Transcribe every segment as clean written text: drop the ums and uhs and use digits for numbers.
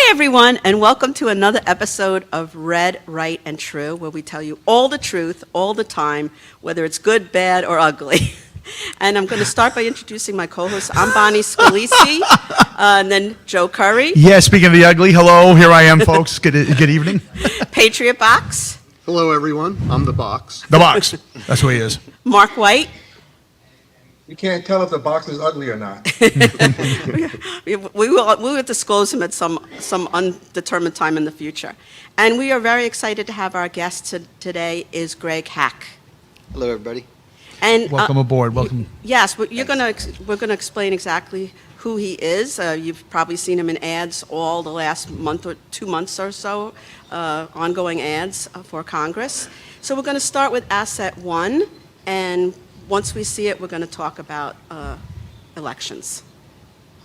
everyone, and welcome to another episode of Red, Right, and True, where we tell you all the truth, all the time, whether it's good, bad, or ugly. And I'm going to start by introducing my co-hosts. I'm Bonnie Scalisi, and then Joe Curry. Yeah, speaking of the ugly, hello, here I am, folks. Good evening. Patriot Box. Hello, everyone. I'm the box. The box. That's who he is. Mark White. You can't tell if the box is ugly or not. We will disclose him at some undetermined time in the future. And we are very excited to have our guest today is Greg Hack. Hello, everybody. And Welcome aboard. Welcome. Yes, we're going to explain exactly who he is. You've probably seen him in ads all the last month or 2 months or so, ongoing ads for Congress. So we're going to start with Asset One, and once we see it, we're going to talk about elections.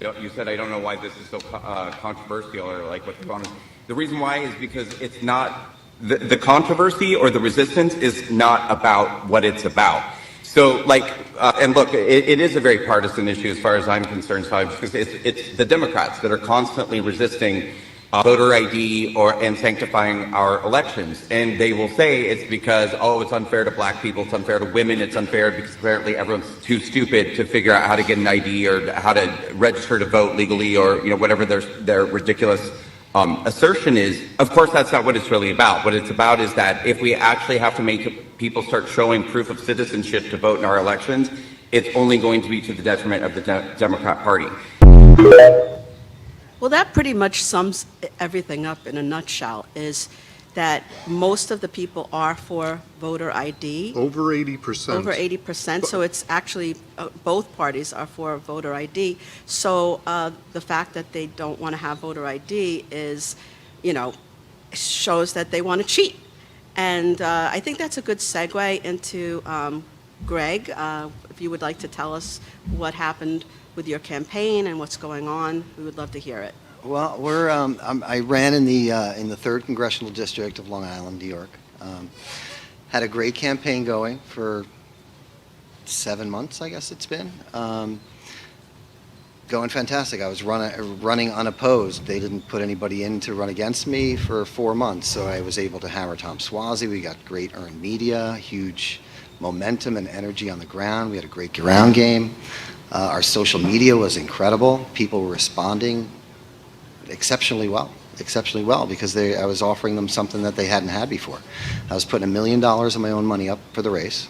You said I don't know why this is so controversial or like what's going on. The reason why is because it's not, the controversy or the resistance is not about what it's about. So and look, it is a very partisan issue as far as I'm concerned, because it's the Democrats that are constantly resisting voter ID and sanctifying our elections. And they will say it's because, it's unfair to black people, it's unfair to women, it's unfair because apparently everyone's too stupid to figure out how to get an ID or how to register to vote legally or, whatever their ridiculous assertion is. Of course, that's not what it's really about. What it's about is that if we actually have to make people start showing proof of citizenship to vote in our elections, it's only going to be to the detriment of the Democrat Party. Well, that pretty much sums everything up in a nutshell, is that most of the people are for voter ID. Over 80%. Over 80%, so it's actually, both parties are for voter ID. So the fact that they don't want to have voter ID is, shows that they want to cheat. And I think that's a good segue into Greg, if you would like to tell us what happened with your campaign and what's going on, we would love to hear it. Well, I ran in the 3rd Congressional District of Long Island, New York. Had a great campaign going for 7 months, I guess it's been. Going fantastic. I was running unopposed. They didn't put anybody in to run against me for 4 months, so I was able to hammer Tom Suozzi. We got great earned media, huge momentum and energy on the ground. We had a great ground game. Our social media was incredible. People were responding exceptionally well because I was offering them something that they hadn't had before. I was putting $1 million of my own money up for the race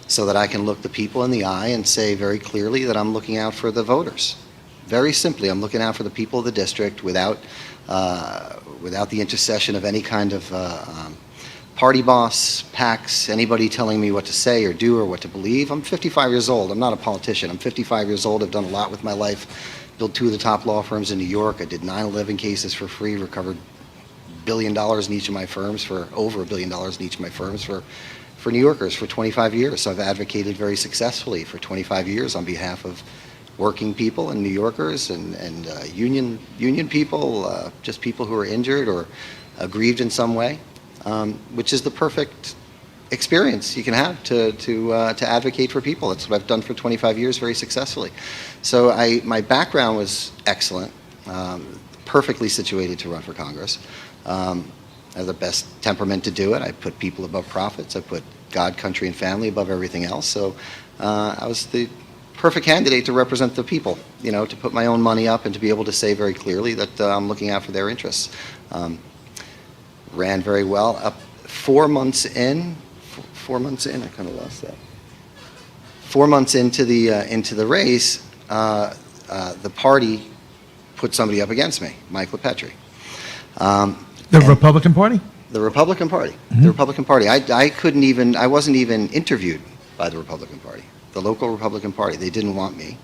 so that I can look the people in the eye and say very clearly that I'm looking out for the voters. Very simply, I'm looking out for the people of the district without the intercession of any kind of party boss, PACs, anybody telling me what to say or do or what to believe. I'm 55 years old. I'm not a politician. I'm 55 years old. I've done a lot with my life. Built 2 of the top law firms in New York. I did 9/11 cases for free, recovered $1 billion in each of my firms, for over $1 billion in each of my firms for New Yorkers for 25 years. So I've advocated very successfully for 25 years on behalf of working people and New Yorkers and union people, just people who are injured or aggrieved in some way. Which is the perfect experience you can have to advocate for people. That's what I've done for 25 years very successfully. So my background was excellent, perfectly situated to run for Congress. I have the best temperament to do it. I put people above profits. I put God, country, and family above everything else. So I was the perfect candidate to represent the people, to put my own money up and to be able to say very clearly that I'm looking out for their interests. Ran very well. Up 4 months in, I kind of lost that. 4 months into the race, the party put somebody up against me, Mike LaPetri. The Republican Party? The Republican Party. Mm-hmm. The Republican Party. I wasn't even interviewed by the Republican Party, the local Republican Party. They didn't want me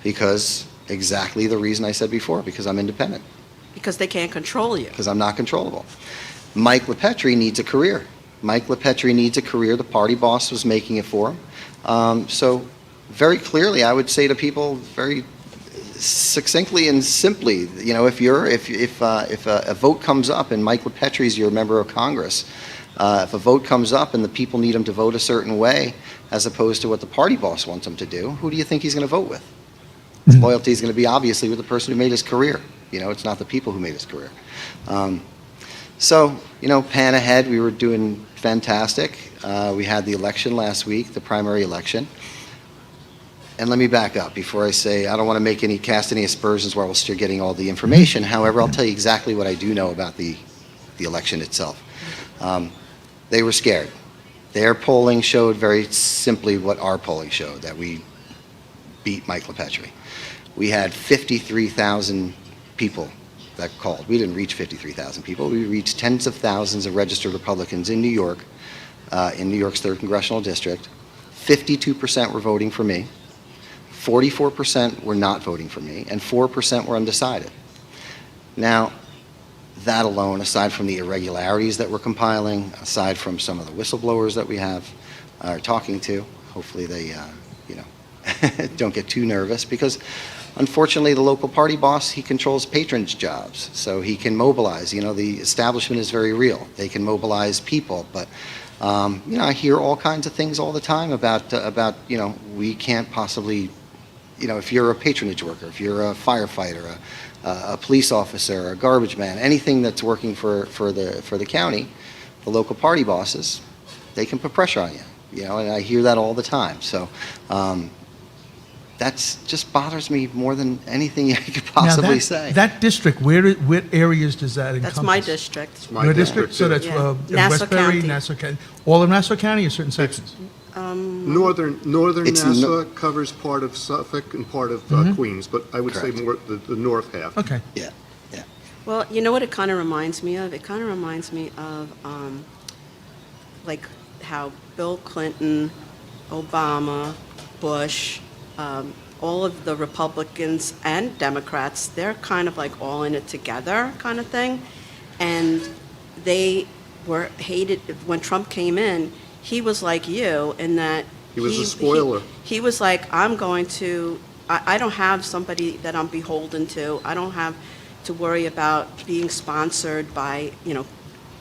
because exactly the reason I said before, because I'm independent. Because they can't control you. Because I'm not controllable. Mike LaPetri needs a career. Mike LaPetri needs a career. The party boss was making it for him. So very clearly, I would say to people very succinctly and simply, if a vote comes up and Mike LaPetri is your member of Congress, if a vote comes up and the people need him to vote a certain way, as opposed to what the party boss wants him to do, who do you think he's going to vote with? His loyalty is going to be obviously with the person who made his career. It's not the people who made his career. So, pan ahead, we were doing fantastic. We had the election last week, the primary election. And let me back up before I say, I don't want to cast any aspersions while we're still getting all the information. However, I'll tell you exactly what I do know about the election itself. They were scared. Their polling showed very simply what our polling showed, that we beat Mike LePetri. We had 53,000 people that called. We didn't reach 53,000 people. We reached tens of thousands of registered Republicans in New York, in New York's 3rd Congressional District. 52% were voting for me. 44% were not voting for me, and 4% were undecided. Now, that alone, aside from the irregularities that we're compiling, aside from some of the whistleblowers that we are talking to, hopefully they, don't get too nervous, because unfortunately the local party boss, he controls patronage jobs, so he can mobilize. The establishment is very real. They can mobilize people, but I hear all kinds of things all the time about we can't possibly, if you're a patronage worker, if you're a firefighter, a police officer, a garbage man, anything that's working for the county, the local party bosses, they can put pressure on you. And I hear that all the time. So that's just bothers me more than anything you could possibly say. That district, what areas does that encompass? That's my district. It's my Your district? So too. that's Yeah. Nassau Westbury, County. Nassau County, all of Nassau County or certain sections? Northern It's Nassau covers part of Suffolk and part of Queens, but I would say Correct. more the north half. Okay. Yeah. Well, you know what it kind of reminds me of? It kind of reminds me of, like, how Bill Clinton, Obama, Bush, all of the Republicans and Democrats, they're kind of like all in it together kind of thing. And they were hated, when Trump came in, he was like you in that. He was a spoiler. He was like, I don't have somebody that I'm beholden to. I don't have to worry about being sponsored by,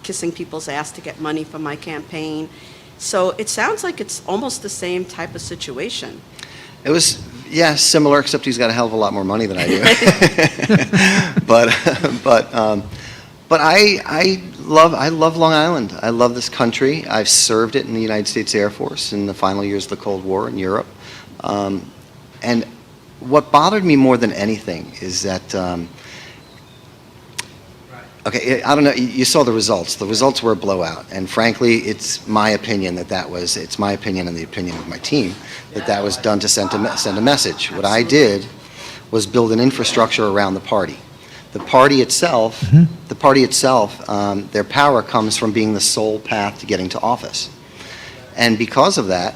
kissing people's ass to get money for my campaign. So it sounds like it's almost the same type of situation. It was, similar, except he's got a hell of a lot more money than I do. But I love Long Island. I love this country. I've served it in the United States Air Force in the final years of the Cold War in Europe. And what bothered me more than anything is that, okay, I don't know, you saw the results. The results were a blowout. And frankly, it's my opinion it's my opinion and the opinion of my team, that was done to send a message. What I did was build an infrastructure around the party. The party itself, their power comes from being the sole path to getting to office. And because of that,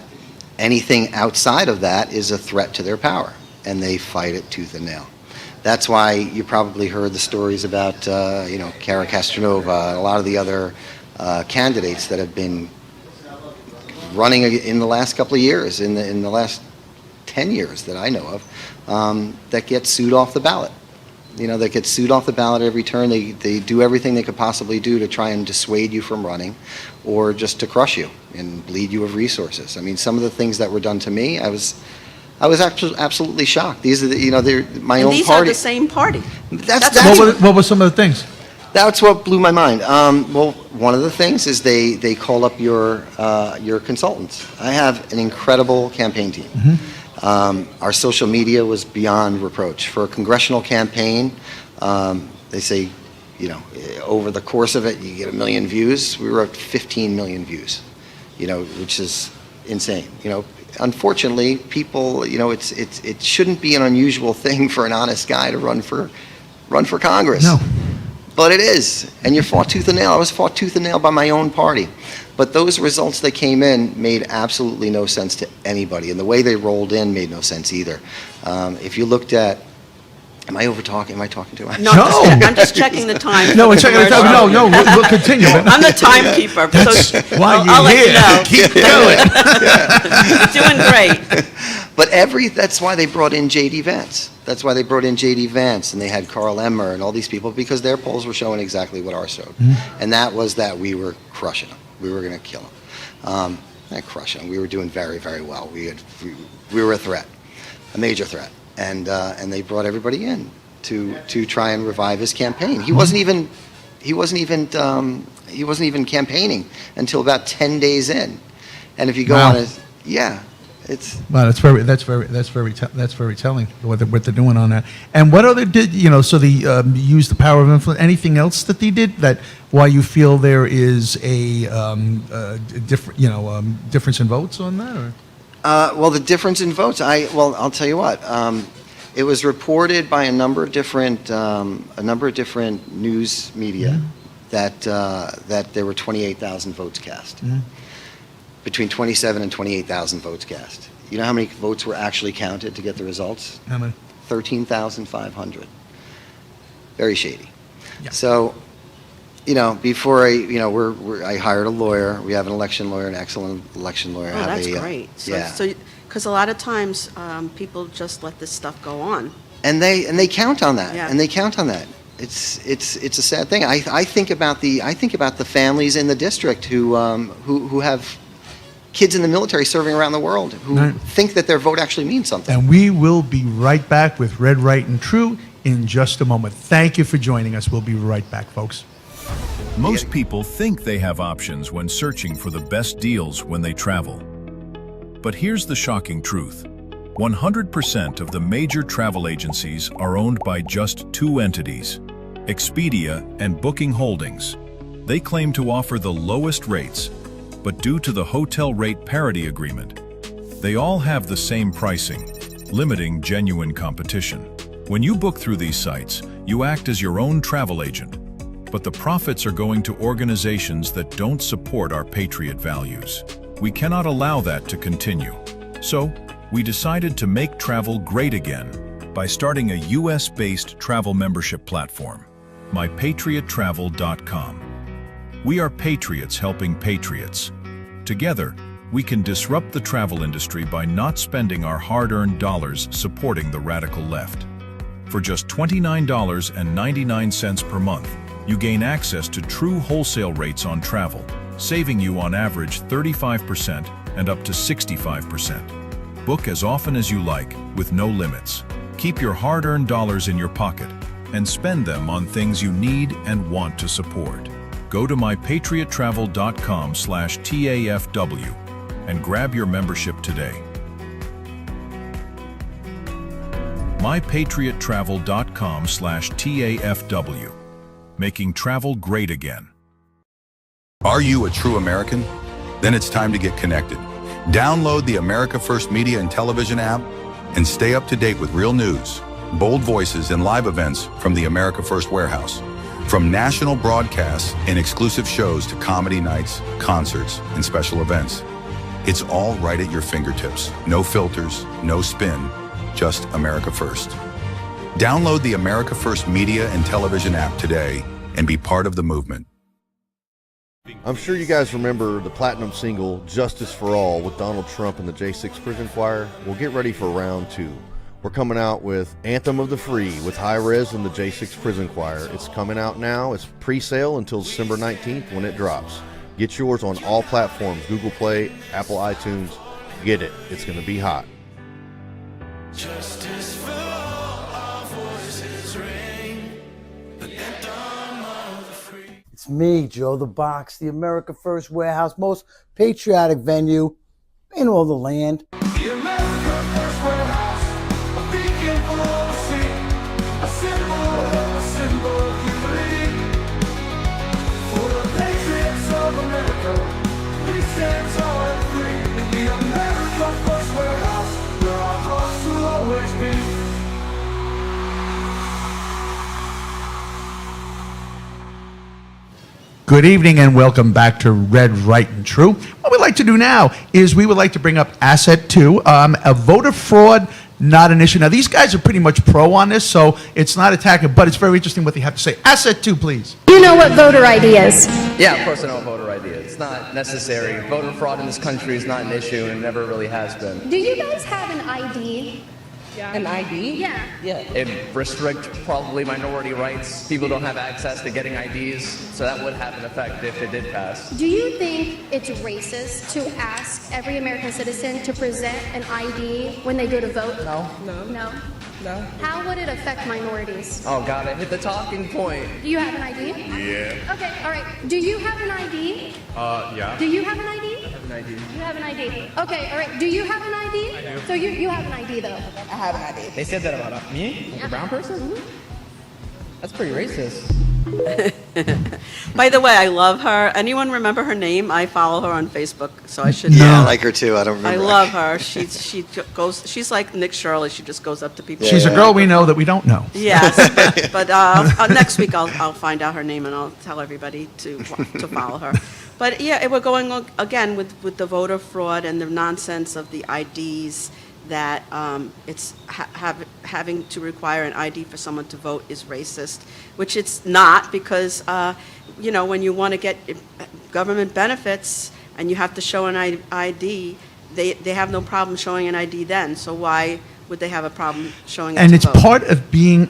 anything outside of that is a threat to their power, and they fight it tooth and nail. That's why you probably heard the stories about, Cara Castronova, and a lot of the other candidates that have been running in the last couple of years, in the last 10 years that I know of, that get sued off the ballot. They get sued off the ballot every turn. They do everything they could possibly do to try and dissuade you from running, or just to crush you and bleed you of resources. I mean, some of the things that were done to me, I was absolutely shocked. These are they're my And own these party. are the same party. That's What were some of the things? That's what blew my mind. Well, one of the things is they call up your consultants. I have an incredible campaign team. Our social media was beyond reproach. For a congressional campaign, they say, over the course of it, you get 1 million views. We were at 15 million views, which is insane. Unfortunately, people, it shouldn't be an unusual thing for an honest guy to run for Congress. No. But it is, and you're fought tooth and nail. I was fought tooth and nail by my own party. But those results that came in made absolutely no sense to anybody, and the way they rolled in made no sense either. If you looked at, am I over-talking? Am I talking too much? No, I'm just checking the time. No, for we're the checking it out. commercial. No, we'll continue. I'm the timekeeper, so Why I'll you're let you here. know. Keep going. Doing great. But that's why they brought in J.D. Vance. That's why they brought in J.D. Vance, and they had Carl Emmer and all these people, because their polls were showing exactly what ours showed. And that was that we were crushing them. We were going to kill them. Not crushing them. We were doing very, very well. We were a threat, a major threat. And they brought everybody in. to try and revive his campaign. He wasn't even campaigning until about 10 days in. And if you go Wow. on his, it's Wow, that's very telling what they're doing on that. And what other so they use the power of influence. Anything else that they did that why you feel there is a different difference in votes on that? Or? well, the difference in votes. I'll tell you what. It was reported by a number of different news media that there were 28,000 votes cast. Between 27 and 28,000 votes cast. You know how many votes were actually counted to get the results? How many? 13,500. Very shady. Yeah. So, before I hired a lawyer. We have an election lawyer, an excellent election lawyer. Oh, that's great. Yeah. So, because a lot of times people just let this stuff go on. And they count on that. Yeah. And they count on that. It's a sad thing. I think about the families in the district who have kids in the military serving around the world who Right. think that their vote actually means something. And we will be right back with Red, Right, and True in just a moment. Thank you for joining us. We'll be right back, folks. Most people think they have options when searching for the best deals when they travel. But here's the shocking truth. 100% of the major travel agencies are owned by just two entities, Expedia and Booking Holdings. They claim to offer the lowest rates, but due to the hotel rate parity agreement, they all have the same pricing, limiting genuine competition. When you book through these sites, you act as your own travel agent, but the profits are going to organizations that don't support our patriot values. We cannot allow that to continue. So, we decided to make travel great again by starting a US-based travel membership platform, mypatriottravel.com. We are patriots helping patriots. Together, we can disrupt the travel industry by not spending our hard-earned dollars supporting the radical left. For just $29.99 per month, you gain access to true wholesale rates on travel, saving you on average 35% and up to 65%. Book as often as you like, with no limits. Keep your hard-earned dollars in your pocket and spend them on things you need and want to support. Go to mypatriottravel.com/TAFW and grab your membership today. mypatriottravel.com/TAFW. Making travel great again. Are you a true American? Then it's time to get connected. Download the America First Media and Television app and stay up to date with real news, bold voices, and live events from the America First Warehouse. From national broadcasts and exclusive shows to comedy nights, concerts, and special events. It's all right at your fingertips. No filters, no spin, just America First. Download the America First Media and Television app today and be part of the movement. I'm sure you guys remember the platinum single, Justice for All, with Donald Trump and the J6 Prison Choir. Well, get ready for round two. We're coming out with Anthem of the Free with High Res and the J6 Prison Choir. It's coming out now. It's pre-sale until December 19th when it drops. Get yours on all platforms, Google Play, Apple iTunes. Get it. It's going to be hot. Justice for all, our voices ring. The anthem of the free. It's me, Joe the Box, the America First Warehouse, most patriotic venue in all the land. The America First Warehouse, a beacon for all to see, a symbol of unity. For the patriots of America, we stand tall and free. In the America First Warehouse, where our hearts will always be. Good evening and welcome back to Red, Right, and True. What we'd like to do now is we would like to bring up Asset 2, a voter fraud, not an issue. Now, these guys are pretty much pro on this, so it's not attacking, but it's very interesting what they have to say. Asset 2, please. You know what voter ID is? Yeah, of course I know what voter ID is. It's not necessary. Voter fraud in this country is not an issue and never really has been. Do you guys have an ID? An ID? Yeah. It restricts probably minority rights. People don't have access to getting IDs, so that would have an effect if it did pass. Do you think it's racist to ask every American citizen to present an ID when they go to vote? No. No? No. How would it affect minorities? Oh God, I hit the talking point. Do you have an ID? Yeah. Okay, all right. Do you have an ID? Yeah. Do you have an ID? I have an ID. You have an ID. Okay, all right. Do you have an ID? I do. So you have an ID though. I have an idea. They said that about me, a brown person. That's pretty racist. By the way, I love her. Anyone remember her name? I follow her on Facebook, so I should Yeah, know. I like her too. I don't I remember. love her. She's like Nick Shirley. She just goes up to people. She's a girl we know that we don't know. Yes, but next week I'll find out her name and I'll tell everybody to follow her. But yeah, we're going on again with the voter fraud and the nonsense of the IDs. That it's having to require an ID for someone to vote is racist, which it's not, because when you want to get government benefits and you have to show an ID, they have no problem showing an ID then. So why would they have a problem showing it And to it's vote? part of being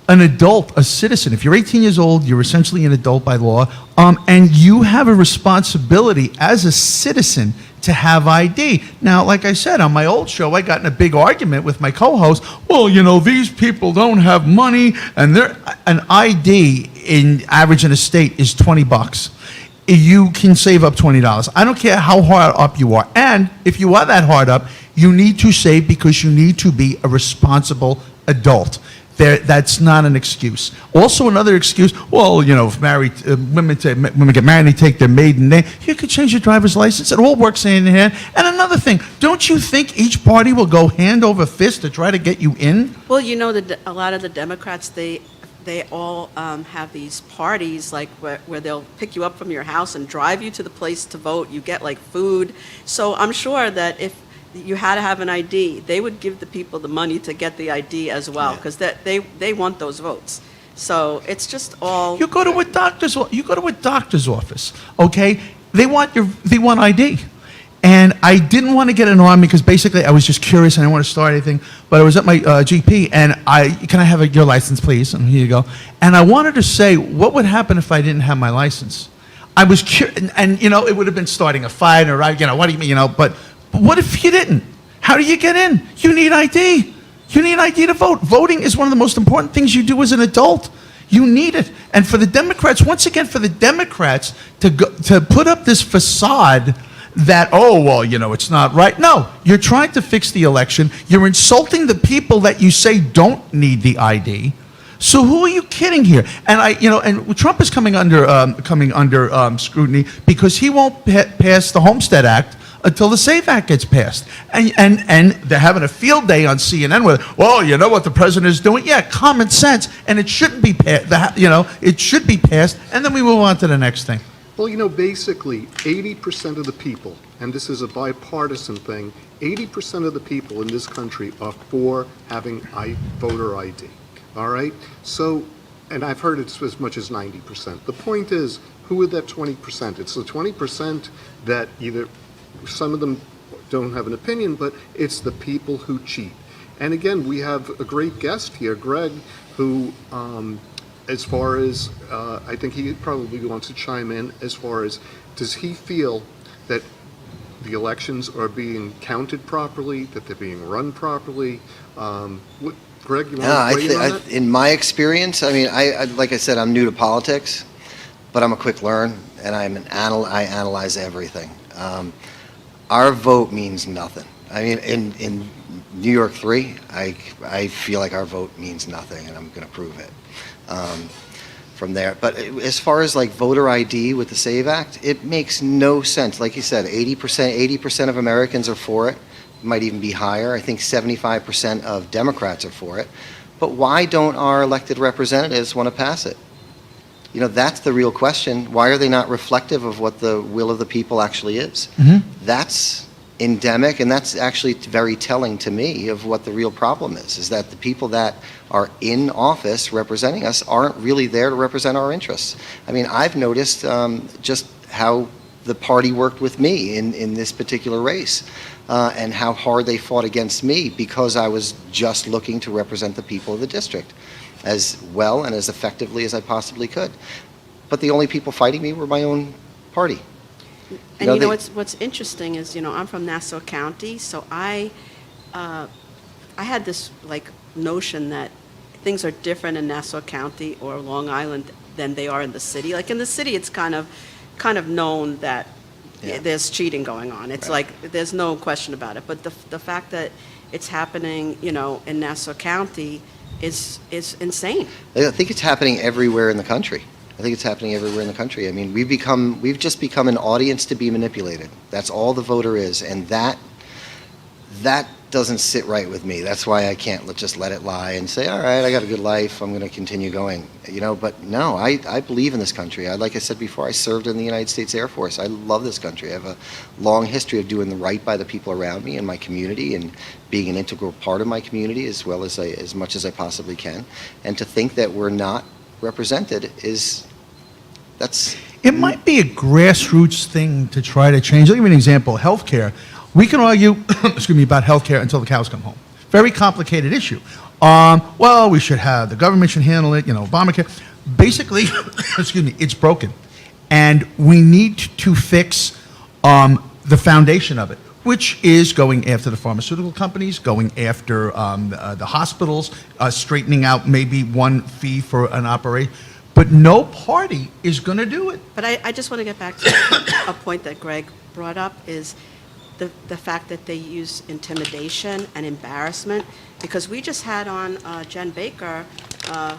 an adult, a citizen. If you're 18 years old, you're essentially an adult by law, and you have a responsibility as a citizen to have ID. Now, like I said, on my old show, I got in a big argument with my co-host. Well, these people don't have money, and an ID in average in a state is $20. You can save up $20. I don't care how hard up you are. And if you are that hard up, you need to save because you need to be a responsible adult. That's not an excuse. Also, another excuse, well, if women get married and they take their maiden name, you could change your driver's license. It all works hand in hand. And another thing, don't you think each party will go hand over fist to try to get you in? Well, a lot of the Democrats, they all have these parties like where they'll pick you up from your house and drive you to the place to vote. You get like food. So I'm sure that if you had to have an ID, they would give the people the money to get the ID as well, because they want those votes. So it's just all. You go to a doctor's office, okay? They want ID. And I didn't want to get an army because basically I was just curious and I didn't want to start anything. But I was at my GP and can I have your license, please? And here you go. And I wanted to say, what would happen if I didn't have my license? I was curious, and it would have been starting a fight, or what do you mean, but what if you didn't? How do you get in? You need ID. You need ID to vote. Voting is one of the most important things you do as an adult. You need it. And for the Democrats, once again, to put up this facade that, it's not right. No, you're trying to fix the election. You're insulting the people that you say don't need the ID. So who are you kidding here? And and Trump is coming under scrutiny because he won't pass the Homestead Act until the SAFE Act gets passed. And they're having a field day on CNN with, well, you know what the president is doing? Yeah, common sense, and it shouldn't be passed. It should be passed, and then we move on to the next thing. Well, basically, 80% of the people, and this is a bipartisan thing, 80% of the people in this country are for having voter ID. All right? So, and I've heard it's as much as 90%. The point is, who are that 20%? It's the 20% that either some of them don't have an opinion, but it's the people who cheat. And again, we have a great guest here, Greg, who, as far as, I think he probably wants to chime in, as far as, does he feel that the elections are being counted properly, that they're being run properly? Greg, you want to weigh in on that? In my experience, I like I said, I'm new to politics, but I'm a quick learn, and I analyze everything. Our vote means nothing. In New York 3, I feel like our vote means nothing, and I'm going to prove it from there. But as far as like voter ID with the SAVE Act, it makes no sense. Like you said, 80% of Americans are for it. It might even be higher. I think 75% of Democrats are for it. But why don't our elected representatives want to pass it? That's the real question. Why are they not reflective of what the will of the people actually is? Mm-hmm. That's endemic, and that's actually very telling to me of what the real problem is that the people that are in office representing us aren't really there to represent our interests. I've noticed just how the party worked with me in this particular race, and how hard they fought against me because I was just looking to represent the people of the district as well and as effectively as I possibly could. But the only people fighting me were my own party. And what's interesting is, I'm from Nassau County, so I I had this like notion that things are different in Nassau County or Long Island than they are in the city. Like in the city, it's kind of known that there's cheating going on. It's like there's no question about it. But the fact that it's happening, in Nassau County is insane. I think it's happening everywhere in the country. I think it's happening everywhere in the country. I mean, we've just become an audience to be manipulated. That's all the voter is, and that doesn't sit right with me. That's why I can't just let it lie and say, all right, I got a good life, I'm going to continue going. But no, I believe in this country. Like I said before, I served in the United States Air Force. I love this country. I have a long history of doing the right by the people around me and my community and being an integral part of my community as well as much as I possibly can. And to think that we're not represented It might be a grassroots thing to try to change. I'll give you an example. Healthcare. We can argue, about healthcare until the cows come home. Very complicated issue. Well, we should have, the government should handle it, Obamacare. Basically, it's broken. And we need to fix the foundation of it, which is going after the pharmaceutical companies, going after the hospitals, straightening out maybe one fee for an operation. But no party is going to do it. But I just want to get back to a point that Greg brought up is the fact that they use intimidation and embarrassment, because we just had on Jen Baker,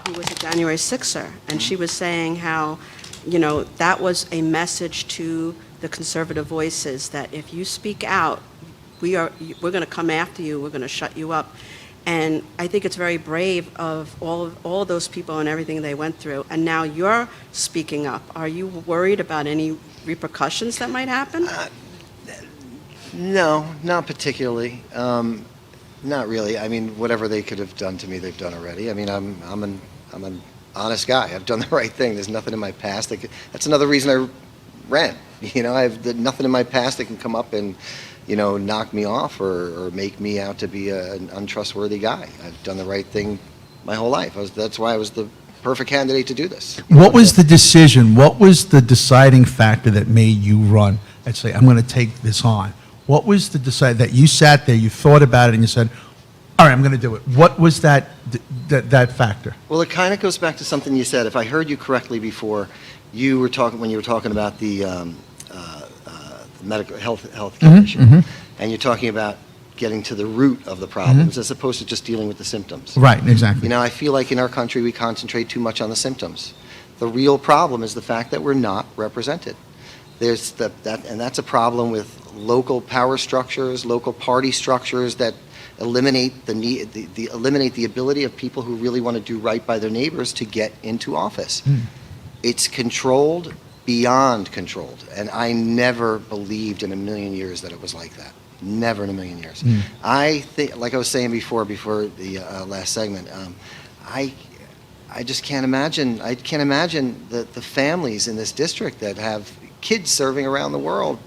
who was a January 6er, and she was saying how, that was a message to the conservative voices that if you speak out, we're going to come after you, we're going to shut you up. And I think it's very brave of all of those people and everything they went through. And now you're speaking up. Are you worried about any repercussions that might happen? No, not particularly. Not really. I mean, whatever they could have done to me, they've done already. I mean, I'm an honest guy. I've done the right thing. There's nothing in my past that's another reason I ran. I've nothing in my past that can come up and knock me off or make me out to be an untrustworthy guy. I've done the right thing my whole life. That's why I was the perfect candidate to do this. What was the decision? What was the deciding factor that made you run and say, I'm going to take this on? What was the decide that you sat there, you thought about it, and you said, all right, I'm going to do it? What was that factor? Well, it kind of goes back to something you said. If I heard you correctly before, when you were talking about the medical health care issue, and you're talking about getting to the root of the problems as opposed to just dealing with the symptoms. Right, exactly. I feel like in our country we concentrate too much on the symptoms. The real problem is the fact that we're not represented. And that's a problem with local power structures, local party structures that eliminate the ability of people who really want to do right by their neighbors to get into office. It's controlled beyond controlled, and I never believed in a million years that it was like that. Never in a million years. I think, like I was saying before the last segment, I just can't imagine. I can't imagine the families in this district that have kids serving around the world,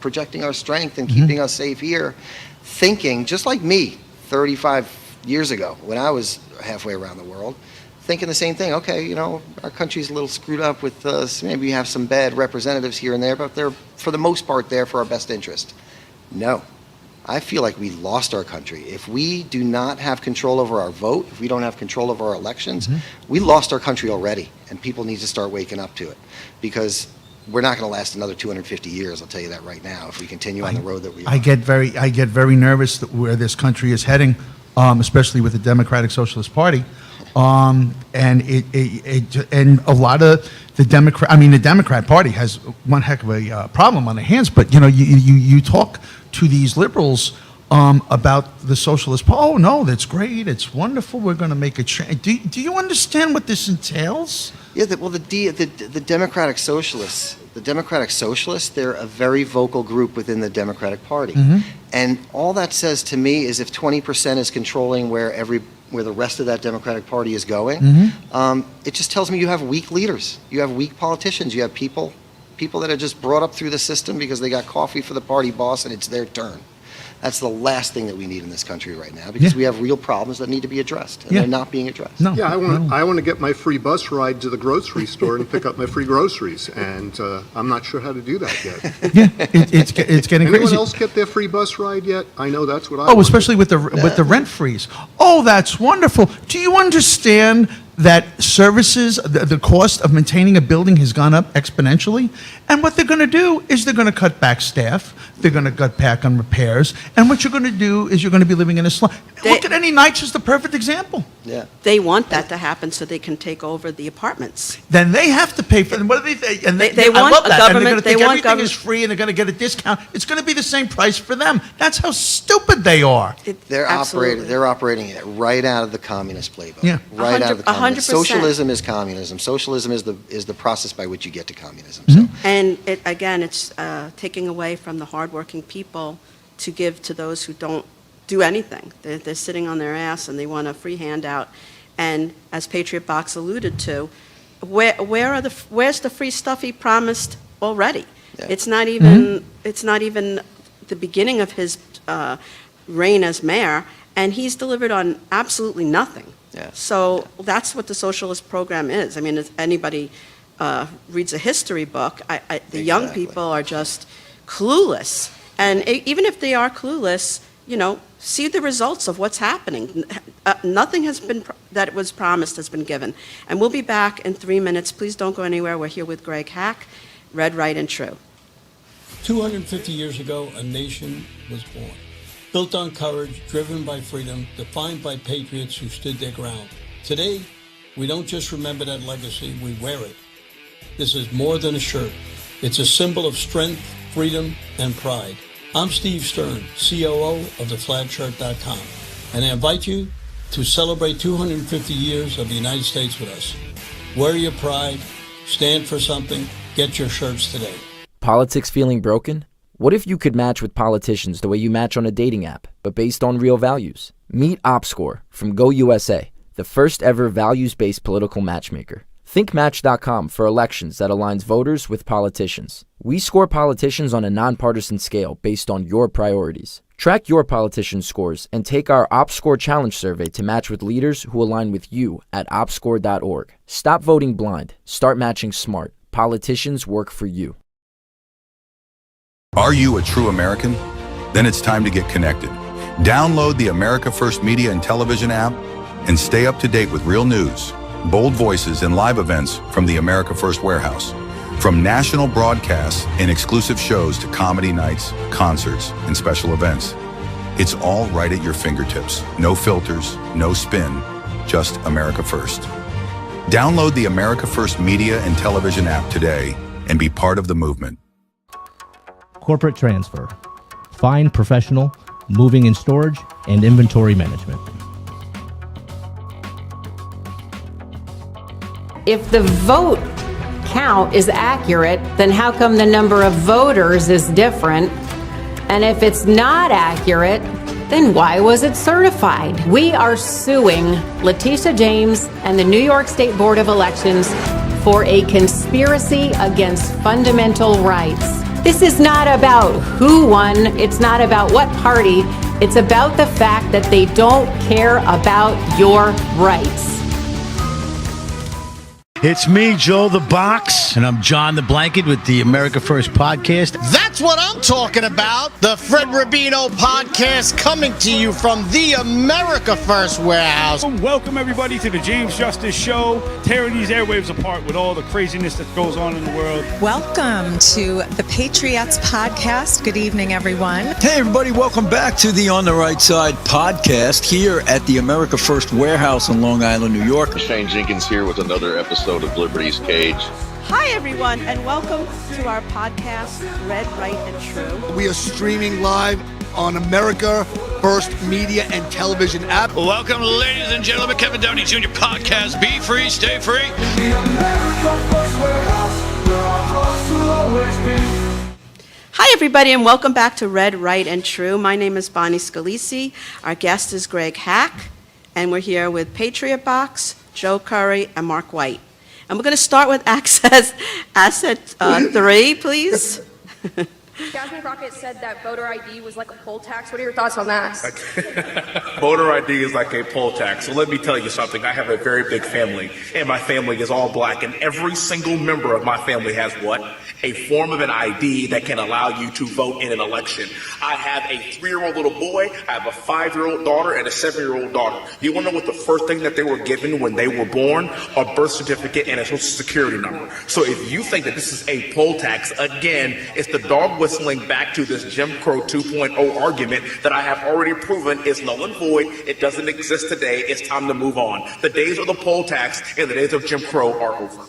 projecting our strength and keeping us safe here, thinking, just like me 35 years ago when I was halfway around the world, thinking the same thing. Okay, our country's a little screwed up with maybe we have some bad representatives here and there, but they're, for the most part, there for our best interest. No. I feel like we lost our country. If we do not have control over our vote, if we don't have control over our elections, we lost our country already, and people need to start waking up to it, because we're not going to last another 250 years. I'll tell you that right now. If we continue on the road that we are, I get very nervous that where this country is heading, especially with the Democratic Socialist Party, and a lot of the Democrat Party has one heck of a problem on their hands. But you talk to these liberals about the socialist. Oh no, that's great. It's wonderful. We're going to make a change. Do you understand what this entails? Yeah, the Democratic Socialists, they're a very vocal group within the Democratic Party. And all that says to me is if 20% is controlling where the rest of that Democratic Party is going, it just tells me you have weak leaders. You have weak politicians. You have people that are just brought up through the system because they got coffee for the party boss and it's their turn. That's the last thing that we need in this country right now, because we have real problems that need to be addressed, and they're not being addressed. No. Yeah, I want to get my free bus ride to the grocery store and pick up my free groceries, and I'm not sure how to do that yet. Yeah, it's getting Anyone crazy. else get their free bus ride yet? I know that's what I Oh, want. especially with the rent freeze. Oh, that's wonderful. Do you understand that services, the cost of maintaining a building has gone up exponentially? And what they're going to do is they're going to cut back staff. They're going to cut back on repairs. And what you're going to do is you're going to be living in a slum. Look at Any Nights as the perfect example. Yeah. They want that to happen so they can take over the apartments. Then they have to pay for them. What do they think? And They I want love a that. government- And they're going to they think want everything government- is free and they're going to get a discount. It's going to be the same price for them. That's how stupid they are. They're Absolutely. operating it right out of the communist playbook. Yeah. Right out of the communist. 100%. Socialism is communism. Socialism is the process by which you get to communism. Mm-hmm. So And it's taking away from the hardworking people to give to those who don't do anything. They're sitting on their ass and they want a free handout. And as Patriot Box alluded to, where's the free stuff he promised already? Yeah. It's not even the beginning of his reign as mayor, and he's delivered on absolutely nothing. Yeah. So that's what the socialist program is. I mean, if anybody reads a history book, the young Exactly. people are just clueless. And even if they are clueless, see the results of what's happening. Nothing has been that was promised has been given. And we'll be back in 3 minutes. Please don't go anywhere. We're here with Greg Hack, Red, Right, and True. 250 years ago, a nation was born, built on courage, driven by freedom, defined by patriots who stood their ground. Today, we don't just remember that legacy, we wear it. This is more than a shirt. It's a symbol of strength, freedom, and pride. I'm Steve Stern, COO of theflagshirt.com, and I invite you to celebrate 250 years of the United States with us. Wear your pride, stand for something, get your shirts today. Politics feeling broken? What if you could match with politicians the way you match on a dating app, but based on real values? Meet OpScore from GoUSA, the first ever values-based political matchmaker. Think Match.com for elections that aligns voters with politicians. We score politicians on a nonpartisan scale based on your priorities. Track your politician scores and take our OpScore Challenge survey to match with leaders who align with you at opscore.org. Stop voting blind. Start matching smart. Politicians work for you. Are you a true American? Then it's time to get connected. Download the America First Media and Television app and stay up to date with real news, bold voices, and live events from the America First Warehouse. From national broadcasts and exclusive shows to comedy nights, concerts, and special events. It's all right at your fingertips. No filters, no spin, just America First. Download the America First Media and Television app today and be part of the movement. Corporate transfer, fine professional, moving and storage, and inventory management. If the vote count is accurate, then how come the number of voters is different? And if it's not accurate, then why was it certified? We are suing Letitia James and the New York State Board of Elections for a conspiracy against fundamental rights. This is not about who won, it's not about what party, it's about the fact that they don't care about your rights. It's me, Joe the Box. And I'm John the Blanket with the America First Podcast. That's what I'm talking about. The Fred Rubino Podcast coming to you from the America First Warehouse. Welcome, everybody, to the James Justice Show, tearing these airwaves apart with all the craziness that goes on in the world. Welcome to the Patriots Podcast. Good evening, everyone. Hey, everybody. Welcome back to the On the Right Side podcast here at the America First Warehouse in Long Island, New York. Shane Jenkins here with another episode of Liberty's Cage. Hi, everyone, and welcome to our podcast, Red, Right, and True. We are streaming live on America First Media and Television app. Welcome, ladies and gentlemen, Kevin Downey Jr. Podcast. Be free, stay free. Hi, everybody, and welcome back to Red, Right, and True. My name is Bonnie Scalisi. Our guest is Greg Hack, and we're here with Patriot Box, Joe Curry, and Mark White. And we're going to start with Asset 3, please. Jasmine Crockett said that voter ID was like a poll tax. What are your thoughts on that? Voter ID is like a poll tax. So let me tell you something. I have a very big family, and my family is all black, and every single member of my family has what? A form of an ID that can allow you to vote in an election. I have a 3-year-old little boy, I have a 5-year-old daughter, and a 7-year-old daughter. You want to know what the first thing that they were given when they were born? A birth certificate and a social security number. So if you think that this is a poll tax, again, it's the dog whistling back to this Jim Crow 2.0 argument that I have already proven is null and void. It doesn't exist today. It's time to move on. The days of the poll tax and the days of Jim Crow are over.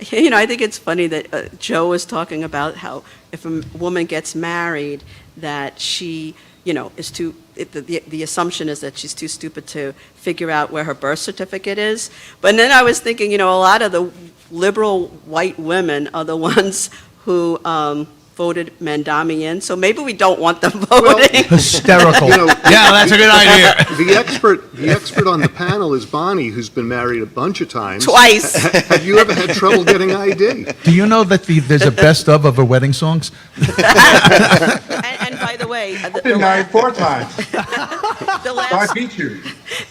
You know, I think it's funny that Joe was talking about how if a woman gets married, that she, you know, is too, the assumption is that she's too stupid to figure out where her birth certificate is. But then I was thinking, you know, a lot of the liberal white women are the ones who voted Mandami in, so maybe we don't want them voting. Hysterical. You know, Yeah, that's a good idea. the expert on the panel is Bonnie, who's been married a bunch of times. Twice. Have you ever had trouble getting ID? Do you know that there's a best of her wedding songs? And by the way, I've been married 4 times. the So I beat you.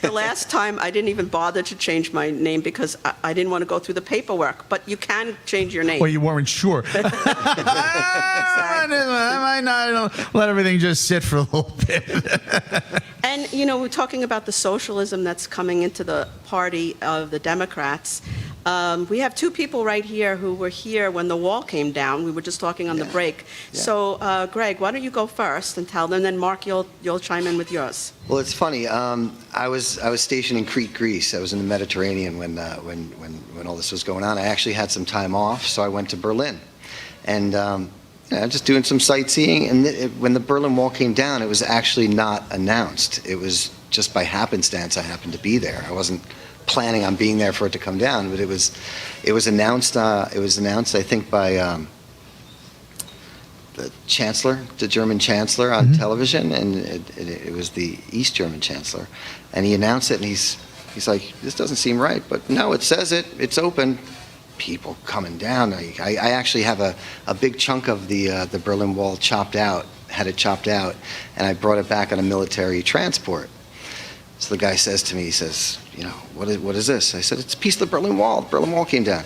The last time I didn't even bother to change my name because I didn't want to go through the paperwork, but you can change your name. Well, you weren't sure. I might not let everything just sit for a little bit. And, you know, we're talking about the socialism that's coming into the party of the Democrats. We have 2 people right here who were here when the wall came down. We were just talking on the break. Yeah. So, Greg, why don't you go first and tell them, then Mark, you'll chime in with yours. Well, it's funny. I was stationed in Crete, Greece. I was in the Mediterranean when all this was going on. I actually had some time off, so I went to Berlin, and just doing some sightseeing. And when the Berlin Wall came down, it was actually not announced. It was just by happenstance I happened to be there. I wasn't planning on being there for it to come down, but it was announced. It was announced, I think, by the chancellor, the German chancellor, on television, and it was the East German chancellor, and he announced it, and he's like, "This doesn't seem right," but no, it says it. It's open. People coming down. I actually have a big chunk of the Berlin Wall chopped out, had it chopped out, and I brought it back on a military transport. So the guy says to me, he says, "You know, what is this?" I said, "It's a piece of the Berlin Wall. The Berlin Wall came down."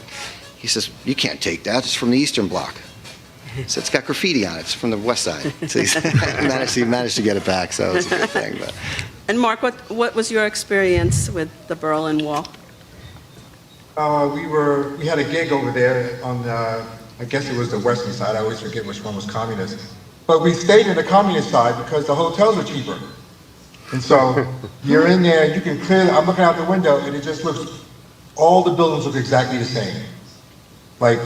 He says, "You can't take that. It's from the Eastern Bloc." He said, "It's got graffiti on it. It's from the West Side." So he managed to get it back, so it's a good thing. But. And Mark, what was your experience with the Berlin Wall? We had a gig over there on I guess it was the western side. I always forget which one was communist. But we stayed in the communist side because the hotels are cheaper. And so you're in there, and you can clearly, I'm looking out the window, and it just looks, all the buildings look exactly the same. Like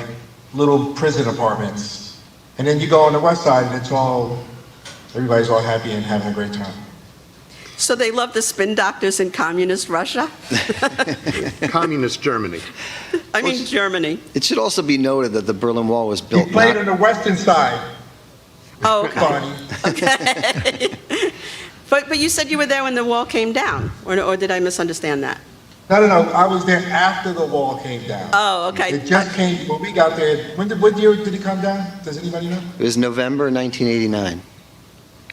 little prison apartments. And then you go on the west side, and everybody's all happy and having a great time. So they love the spin doctors in communist Russia? Communist Germany. I mean Germany. It should also be noted that the Berlin Wall was built. You played on the western side. Oh, okay. Okay. But you said you were there when the wall came down, or did I misunderstand that? No. I was there after the wall came down. Oh, okay. It just came, when we got there, what year did it come down? Does anybody know? It was November 1989.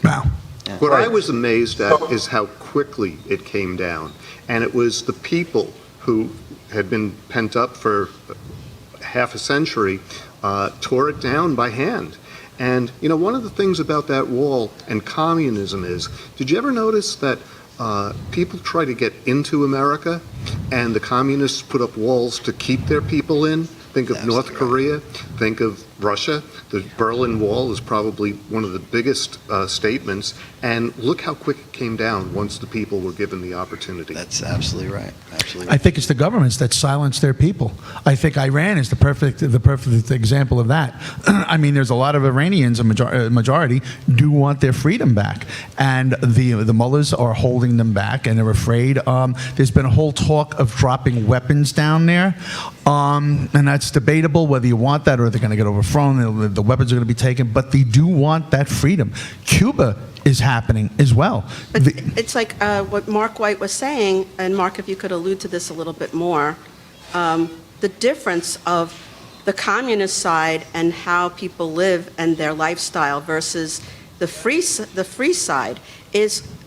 Wow. Yeah. What I was amazed at is how quickly it came down. And it was the people who had been pent up for half a century tore it down by hand. And, you know, one of the things about that wall and communism is, did you ever notice that people try to get into America and the communists put up walls to keep their people in? Think of North Korea, think of Russia. The Berlin Wall is probably one of the biggest statements, and look how quick it came down once the people were given the opportunity. That's absolutely right. Absolutely. I think it's the governments that silence their people. I think Iran is the perfect example of that. I mean, there's a lot of Iranians, a majority, do want their freedom back, and the mullahs are holding them back, and they're afraid. There's been a whole talk of dropping weapons down there, and that's debatable whether you want that or they're going to get overthrown. The weapons are going to be taken, but they do want that freedom. Cuba is happening as well. But it's like what Mark White was saying, and Mark, if you could allude to this a little bit more, the difference of the communist side and how people live and their lifestyle versus the free side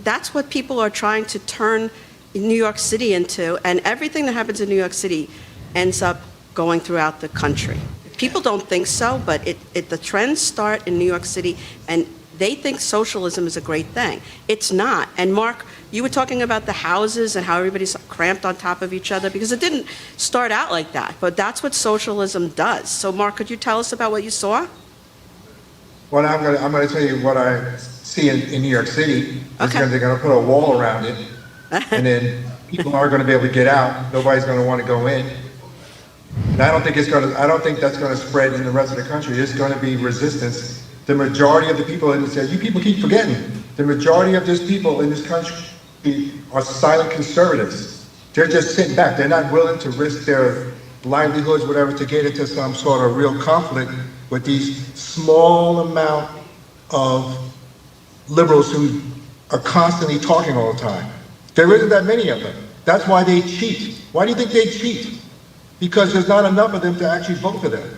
that's what people are trying to turn New York City into, and everything that happens in New York City ends up going throughout the country. People don't think so, but the trends start in New York City, and they think socialism is a great thing. It's not. And Mark, you were talking about the houses and how everybody's cramped on top of each other, because it didn't start out like that, but that's what socialism does. So Mark, could you tell us about what you saw? Well, I'm going to tell you what I see in New York City. Okay. They're going to put a wall around it, and then people aren't going to be able to get out. Nobody's going to want to go in. And I don't think that's going to spread in the rest of the country. There's going to be resistance. The majority of the people in this area, you people keep forgetting, the majority of these people in this country are silent conservatives. They're just sitting back. They're not willing to risk their livelihoods, whatever, to get into some sort of real conflict with these small amount of liberals who are constantly talking all the time. There isn't that many of them. That's why they cheat. Why do you think they cheat? Because there's not enough of them to actually vote for them.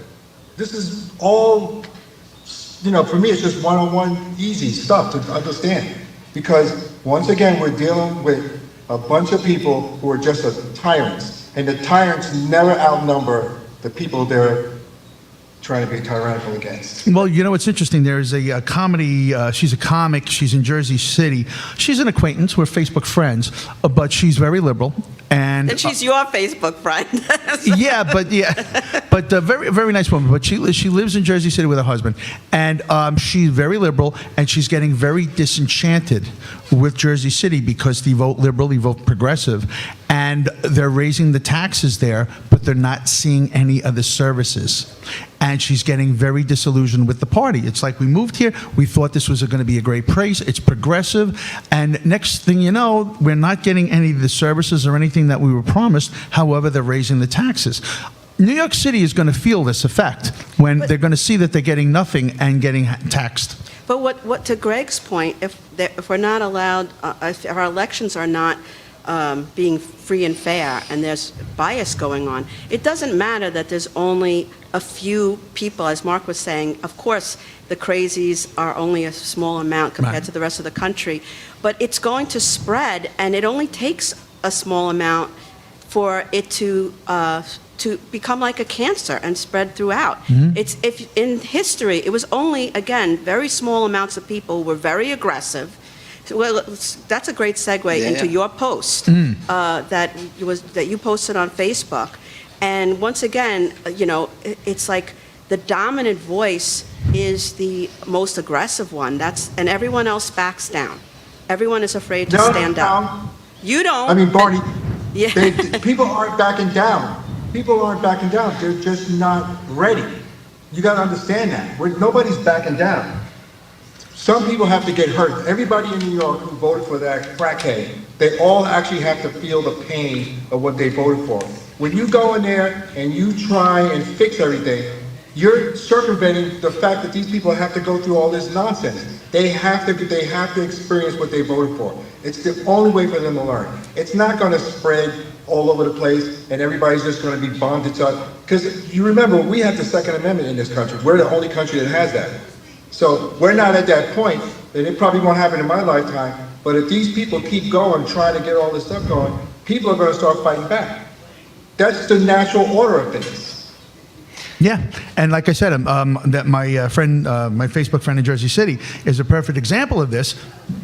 This is all, for me, it's just one-on-one easy stuff to understand. Because once again, we're dealing with a bunch of people who are just tyrants. And the tyrants never outnumber the people they're trying to be tyrannical against. Well, it's interesting. There's a comedy, she's a comic, she's in Jersey City. She's an acquaintance, we're Facebook friends, but she's very liberal. And she's your Facebook friend. but very, very nice woman. But she lives in Jersey City with her husband, and she's very liberal, and she's getting very disenchanted with Jersey City because they vote liberal, they vote progressive, and they're raising the taxes there, but they're not seeing any of the services. And she's getting very disillusioned with the party. It's like, we moved here, we thought this was going to be a great place, it's progressive, and next thing you know, we're not getting any of the services or anything that we were promised. However, they're raising the taxes. New York City is going to feel this effect when they're going to see that they're getting nothing and getting taxed. But what to Greg's point, if we're not allowed, if our elections are not being free and fair, and there's bias going on, it doesn't matter that there's only a few people, as Mark was saying. Of course, the crazies are only a small amount compared to the rest of the country, but it's going to spread, and it only takes a small amount for it to become like a cancer and spread throughout. If in history, it was only, again, very small amounts of people who were very aggressive. Well, that's a great segue into your post that you posted on Facebook. And once again, it's like the dominant voice is the most aggressive one. And everyone else backs down. Everyone is afraid to stand up. You don't. I mean, Barney, Yeah. People aren't backing down. People aren't backing down. They're just not ready. You got to understand that. Nobody's backing down. Some people have to get hurt. Everybody in New York who voted for that crackhead, they all actually have to feel the pain of what they voted for. When you go in there and you try and fix everything, you're circumventing the fact that these people have to go through all this nonsense. They have to experience what they voted for. It's the only way for them to learn. It's not going to spread all over the place and everybody's just going to be bonded to. Because you remember, we have the Second Amendment in this country. We're the only country that has that. So we're not at that point, and it probably won't happen in my lifetime, but if these people keep going, trying to get all this stuff going, people are going to start fighting back. That's the natural order of things. Yeah, and like I said, that my friend, my Facebook friend in Jersey City is a perfect example of this,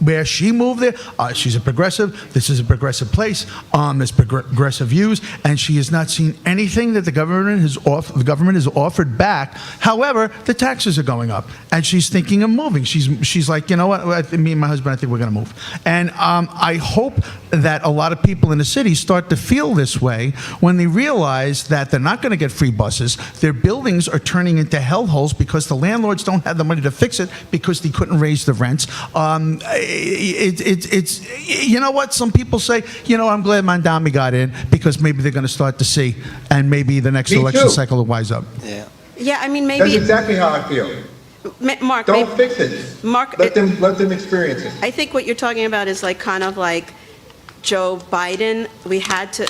where she moved there. She's a progressive. This is a progressive place. There's progressive views, and she has not seen anything that the government has offered back. However, the taxes are going up, and she's thinking of moving. She's like, you know what? Me and my husband, I think we're going to move. And I hope that a lot of people in the city start to feel this way when they realize that they're not going to get free buses. Their buildings are turning into hellholes because the landlords don't have the money to fix it because they couldn't raise the rents. It's you know what? Some people say, I'm glad Mandami got in because maybe they're going to start to see, and maybe the next election cycle will wise up. Yeah, I mean, maybe that's exactly how I feel. Mark, don't fix it. Mark, let them experience it. I think what you're talking about is kind of like Joe Biden, we had to,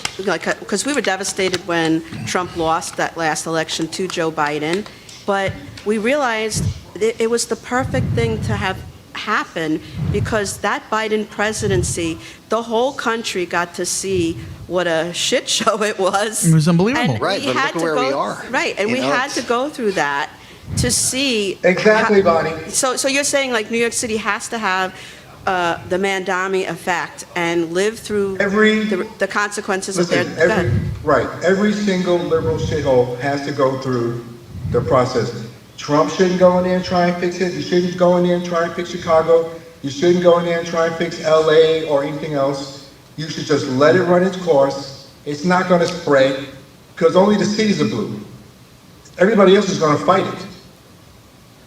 because we were devastated when Trump lost that last election to Joe Biden, but we realized it was the perfect thing to have happen because that Biden presidency, the whole country got to see what a shit show it was. It was unbelievable. And Right, we but had look to where go, we are. Right, and You we know, had it's- to go through that to see. Exactly, Bonnie. So you're saying like New York City has to have the Mandami effect and live through the consequences of their. Listen, every single liberal shithole has to go through the process. Trump shouldn't go in there and try and fix it. You shouldn't go in there and try and fix Chicago. You shouldn't go in there and try and fix LA or anything else. You should just let it run its course. It's not going to spread because only the cities are blue. Everybody else is going to fight it.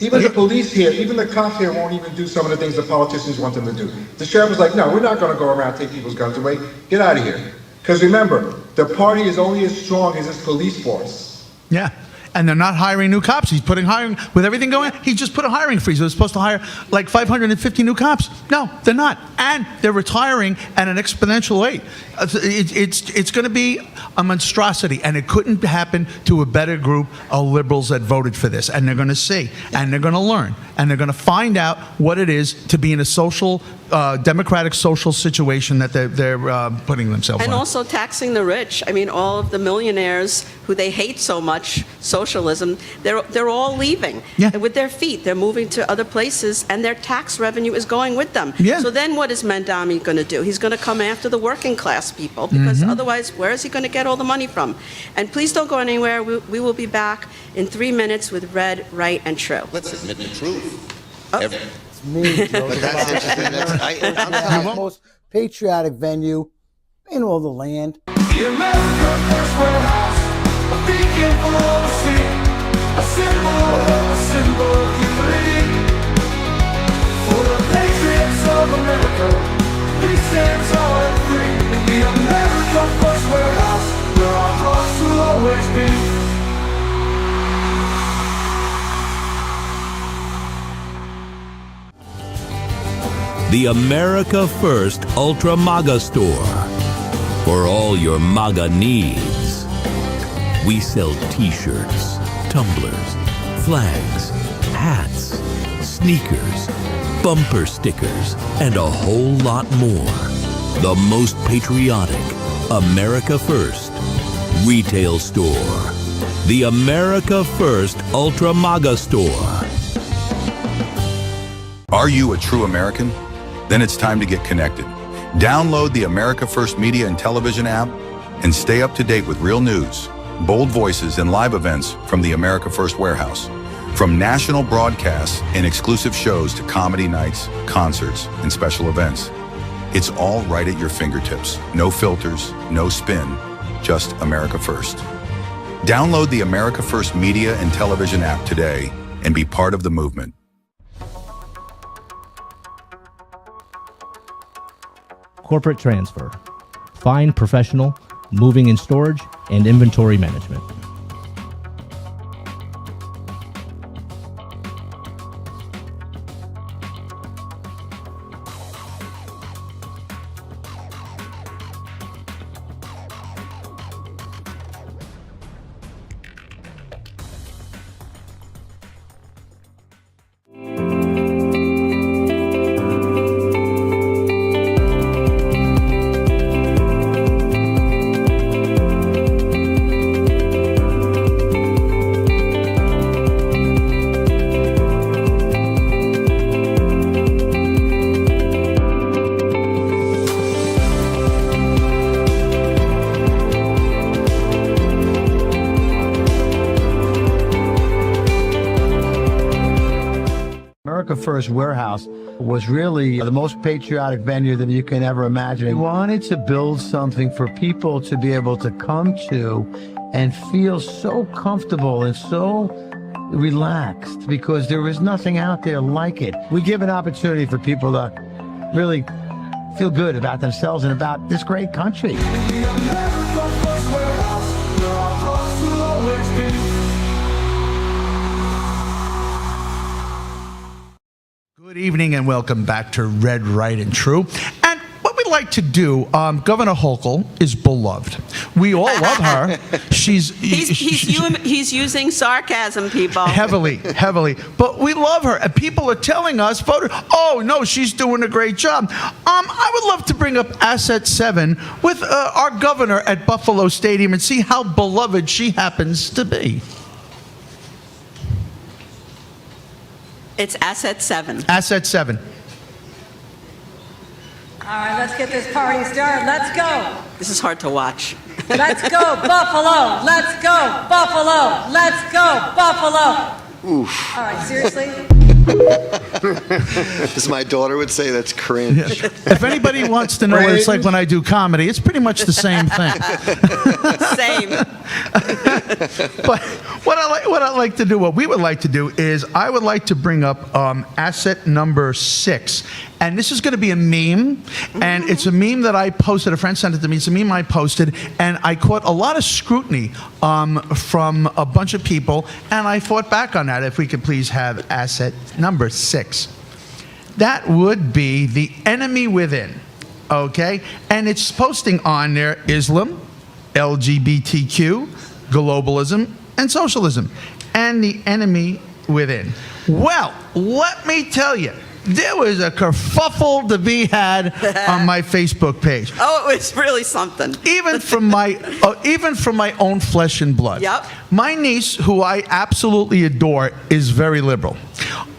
Even the police here, even the cops here won't even do some of the things the politicians want them to do. The sheriff was like, no, we're not going to go around and take people's guns away. Get out of here. Because remember, the party is only as strong as its police force. Yeah. And they're not hiring new cops. He's putting hiring, with everything going on, he just put a hiring freeze. They're supposed to hire like 550 new cops. No, they're not. And they're retiring at an exponential rate. It's going to be a monstrosity. And it couldn't happen to a better group of liberals that voted for this. And they're going to see. And they're going to learn. And they're going to find out what it is to be in a social, democratic social situation that they're putting themselves And on. also taxing the rich. I mean, all of the millionaires who they hate so much, socialism, they're all leaving with their feet. They're moving to other places, and their tax revenue is going with them. Yeah. So then what is Mandami going to do? He's going to come after the working class people, because otherwise, where is he going to get all the money from? And please don't go anywhere. We will be back in 3 minutes with Red, Right, and True. Let's admit the truth. It's me, Joe. But that's interesting. That's the most patriotic venue in all the land. The America First Warehouse, a beacon for all to see, a symbol of unity. For the patriots of America, we stand tall and free. In the America First Warehouse, where our hearts will always be. The America First Ultra MAGA Store. For all your MAGA needs. We sell t-shirts, tumblers, flags, hats, sneakers, bumper stickers, and a whole lot more. The most patriotic America First retail store. The America First Ultra MAGA Store. Are you a true American? Then it's time to get connected. Download the America First Media and Television app and stay up to date with real news, bold voices, and live events from the America First Warehouse. From national broadcasts and exclusive shows to comedy nights, concerts, and special events. It's all right at your fingertips. No filters, no spin, just America First. Download the America First Media and Television app today and be part of the movement. Corporate transfer. Fine professional, moving and storage, and inventory management. America First Warehouse was really the most patriotic venue that you can ever imagine. We wanted to build something for people to be able to come to and feel so comfortable and so relaxed because there was nothing out there like it. We give an opportunity for people to really feel good about themselves and about this great country. Good evening and welcome back to Red, Right, and True. And what we'd like like to do, Governor Hochul is beloved. We all love her. He's using sarcasm, people. Heavily. But we love her. And people are telling us, voters, oh, no, she's doing a great job. I would love to bring up Asset 7 with our governor at Buffalo Stadium and see how beloved she happens to be. It's Asset 7. Asset 7. All right, let's get this party started. Let's go. This is hard to watch. Let's go, Buffalo. Let's go, Buffalo. Let's go, Buffalo. Oof. All right, seriously? As my daughter would say, that's cringe. Yeah. If anybody wants to know what it's like when I do comedy, it's pretty much the same thing. Same. But what we would like to do is I would like to bring up asset number 6. And this is going to be a meme, and it's a meme that I posted. A friend sent it to me. It's a meme I posted, and I caught a lot of scrutiny from a bunch of people, and I fought back on that. If we could please have asset number 6. That would be the enemy within, okay? And it's posting on there Islam, LGBTQ, globalism, and socialism, and the enemy within. Well, let me tell you, there was a kerfuffle to be had on my Facebook page. Oh, it was really something. Even from my own flesh and blood. Yep. My niece, who I absolutely adore, is very liberal,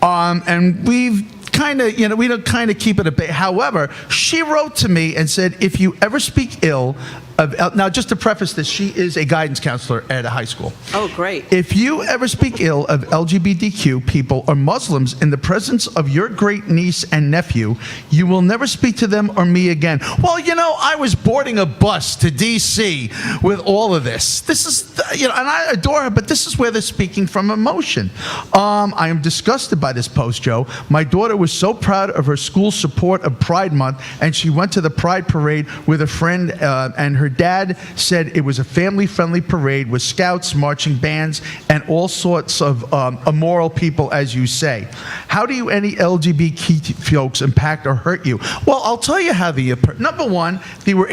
and we've kind of, we don't kind of keep it a bit. However, she wrote to me and said, if you ever speak ill of, now just to preface this, she is a guidance counselor at a high school. Oh, great. If you ever speak ill of LGBTQ people or Muslims in the presence of your great niece and nephew, you will never speak to them or me again. Well, I was boarding a bus to D.C. with all of this. This is, and I adore her, but this is where they're speaking from emotion. I am disgusted by this post, Joe. My daughter was so proud of her school's support of Pride Month, and she went to the Pride Parade with a friend, and her dad said it was a family-friendly parade with scouts, marching bands, and all sorts of immoral people, as you say. How do any LGBT folks impact or hurt you? Well, I'll tell you how number one, they were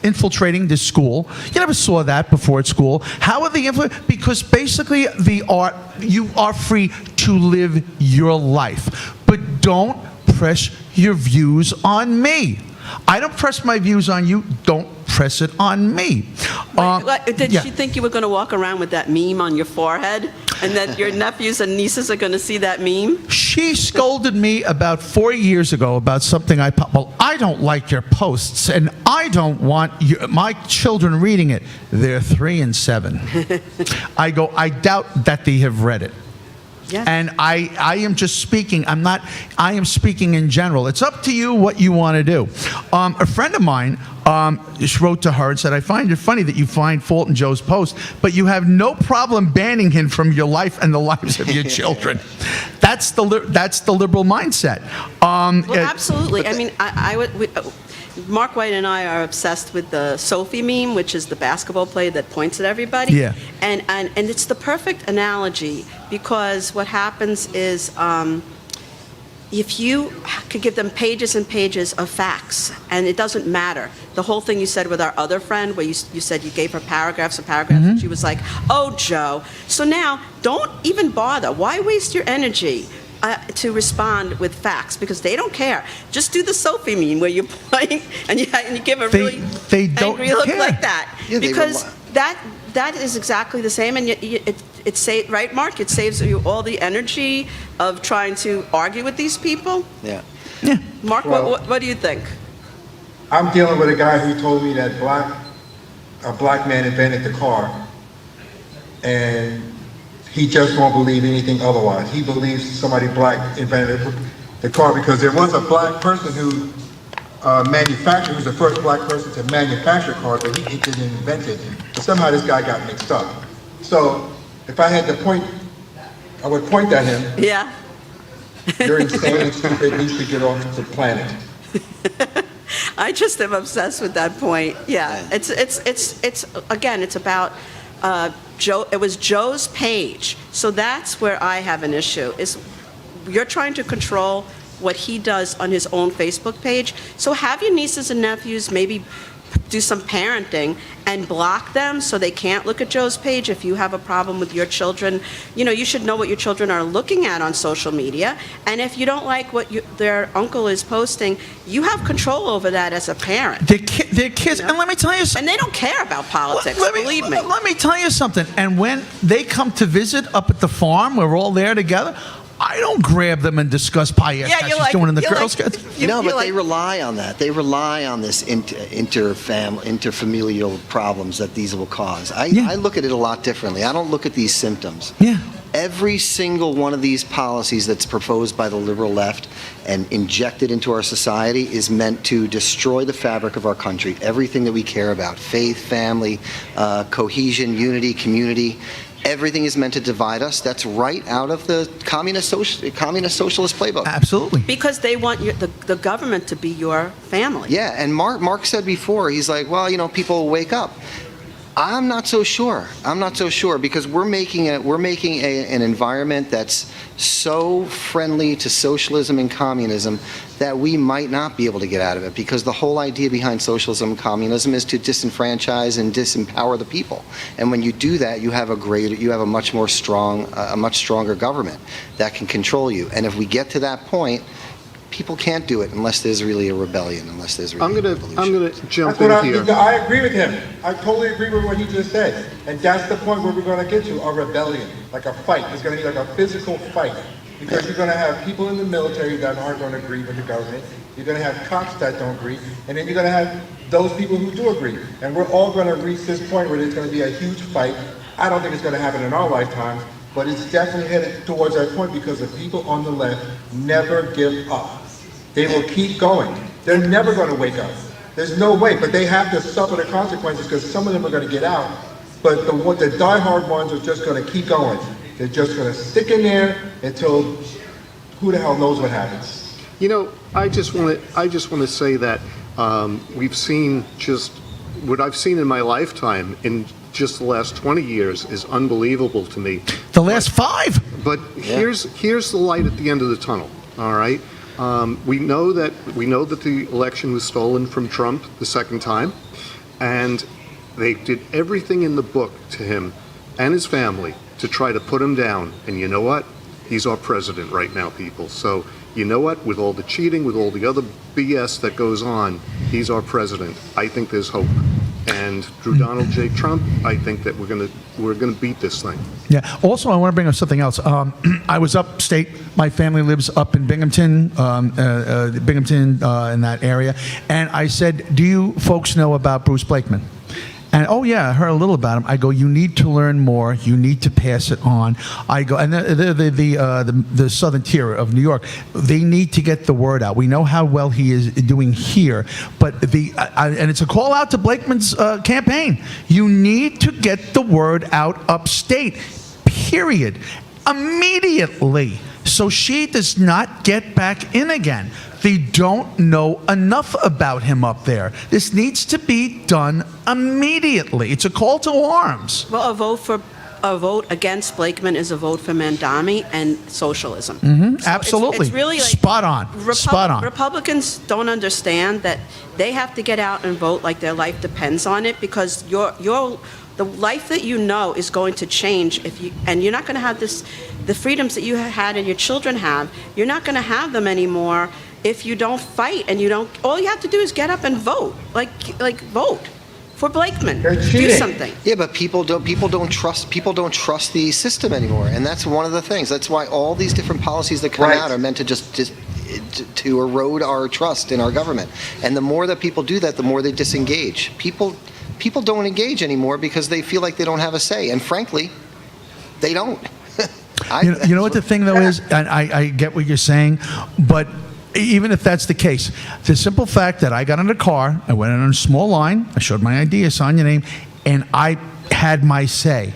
infiltrating this school. You never saw that before at school. How are they because basically you are free to live your life, but don't press your views on me. I don't press my views on you. Don't press it on me. Did she think you were going to walk around with that meme on your forehead and that your nephews and nieces are going to see that meme? She scolded me about 4 years ago about something well, I don't like your posts, and I don't want my children reading it. They're 3 and 7. I go, I doubt that they have read it. Yeah. And I am just speaking. I am speaking in general. It's up to you what you want to do. A friend of mine wrote to her and said, I find it funny that you find fault in Joe's post, but you have no problem banning him from your life and the lives of your children. That's the liberal mindset. Well, absolutely. I mean, Mark White and I are obsessed with the Sophie meme, which is the basketball player that points at everybody. Yeah. And it's the perfect analogy, because what happens is if you could give them pages and pages of facts, and it doesn't matter. The whole thing you said with our other friend, where you said you gave her paragraphs and paragraphs, and she was like, oh, Joe. So now, don't even bother. Why waste your energy to respond with facts, because they don't care. Just do the Sophie meme where you're playing and you give a really angry look like that, because that is exactly the same, and right, Mark? It saves you all the energy of trying to argue with these people. Yeah. Mark, what do you think? I'm dealing with a guy who told me that a black man invented the car, and he just won't believe anything otherwise. He believes somebody black invented the car because there was a black person who manufactured, who's the first black person to manufacture cars, but he didn't invent it. But somehow this guy got mixed up. So if I had to point, I would point at him. Yeah. You're insane and stupid, needs to get off the planet. I just am obsessed with that point. Yeah. It's again, it's about Joe. It was Joe's page. So that's where I have an issue, is you're trying to control what he does on his own Facebook page. So have your nieces and nephews maybe do some parenting and block them so they can't look at Joe's page. If you have a problem with your children, you should know what your children are looking at on social media. And if you don't like what their uncle is posting, you have control over that as a parent. They're kids, and let me tell you something. And they don't care about politics, believe me. Let me tell you something. And when they come to visit up at the farm, we're all there together, I don't grab them and discuss pie. Yes, Yeah, you're she's like- doing in the you're Girl like- Scouts. But they rely on that. They rely on this interfamilial problems that these will cause. I look at it a lot differently. I don't look at these symptoms. Yeah. Every single one of these policies that's proposed by the liberal left and injected into our society is meant to destroy the fabric of our country, everything that we care about, faith, family, cohesion, unity, community. Everything is meant to divide us. That's right out of the communist socialist playbook. Absolutely. Because they want the government to be your family. Yeah, and Mark said before, he's like, well, people will wake up. I'm not so sure. Because we're making an environment that's so friendly to socialism and communism that we might not be able to get out of it, because the whole idea behind socialism and communism is to disenfranchise and disempower the people. And when you do that, you have a much stronger government that can control you. And if we get to that point, people can't do it unless there's really a rebellion, unless there's really I'm gonna jump That's in what here. I agree with him. I totally agree with what he just said. And that's the point where we're going to get to, a rebellion, like a fight. It's going to be like a physical fight. Because you're going to have people in the military that aren't going to agree with the government. You're going to have cops that don't agree. And then you're going to have those people who do agree. And we're all going to reach this point where there's going to be a huge fight. I don't think it's going to happen in our lifetimes, but it's definitely headed towards that point because the people on the left never give up. They will keep going. They're never going to wake up. There's no way, but they have to suffer the consequences because some of them are going to get out. But the diehard ones are just going to keep going. They're just going to stick in there until who the hell knows what happens. I just want to say that we've seen just what I've seen in my lifetime in just the last 20 years is unbelievable to me. The last 5. But here's the light at the end of the tunnel. All right. We know that the election was stolen from Trump the second time, and they did everything in the book to him and his family to try to put him down. And you know what? He's our president right now, people. So you know what? With all the cheating, with all the other BS that goes on, he's our president. I think there's hope. And through Donald J. Trump, I think that we're gonna beat this thing. Yeah. Also, I want to bring up something else. I was upstate. My family lives up in Binghamton, in that area. And I said, "Do you folks know about Bruce Blakeman?" And, "Oh, yeah, I heard a little about him." I go, "You need to learn more. You need to pass it on." I go, and the southern tier of New York, they need to get the word out. We know how well he is doing here, but and it's a call out to Blakeman's campaign. You need to get the word out upstate, period, immediately, so she does not get back in again. They don't know enough about him up there. This needs to be done immediately. It's a call to arms. Well, a vote against Blakeman is a vote for Mandami and socialism. So Absolutely. It's really like spot on. Spot on. Republicans don't understand that they have to get out and vote like their life depends on it, because the life that you know is going to change and you're not going to have the freedoms that you had and your children have. You're not going to have them anymore if you don't fight and all you have to do is get up and vote, like vote for Blakeman. Do something. Yeah, but people don't trust the system anymore, and that's one of the things. That's why all these different policies that come out are meant to just to erode our trust in our government. And the more that people do that, the more they disengage. People don't engage anymore because they feel like they don't have a say, and frankly, they don't. You know what the thing though is, and I get what you're saying, but even if that's the case, the simple fact that I got in a car, I went in a small line, I showed my ID, I signed your name, and I had my say.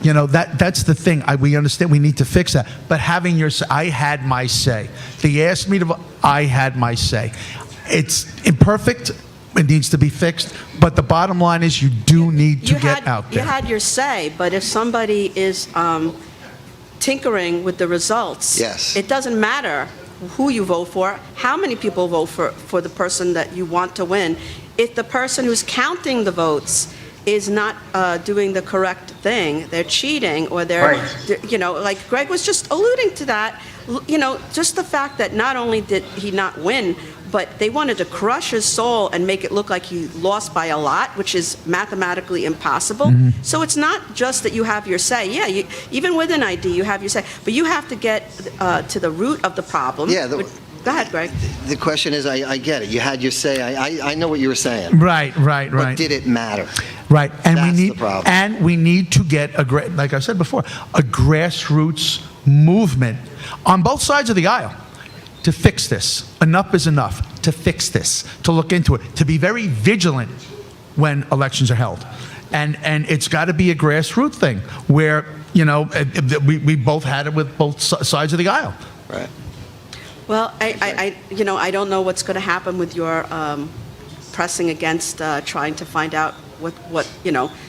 That's the thing. We understand we need to fix that. But having your say, I had my say. They asked me to, I had my say. It's imperfect. It needs to be fixed. But the bottom line is you do need to get out there. You had your say, but if somebody is tinkering with the results, yes, it doesn't matter who you vote for, how many people vote for the person that you want to win. If the person who's counting the votes is not doing the correct thing, they're cheating, or they're, like Greg was just alluding to that, just the fact that not only did he not win, but they wanted to crush his soul and make it look like he lost by a lot, which is mathematically impossible. So it's not just that you have your say. Yeah, even with an ID, you have your say, but you have to get to the root of the problem. Yeah. Go ahead, Greg. The question is, I get it. You had your say. I know what you were saying. Right. But did it matter? Right, and That's we need the problem. and we need to get like I said before, a grassroots movement on both sides of the aisle to fix this. Enough is enough. To fix this, to look into it, to be very vigilant when elections are held, and it's got to be a grassroots thing where we both had it with both sides of the aisle. Right. Well, I don't know what's going to happen with your pressing against trying to find out what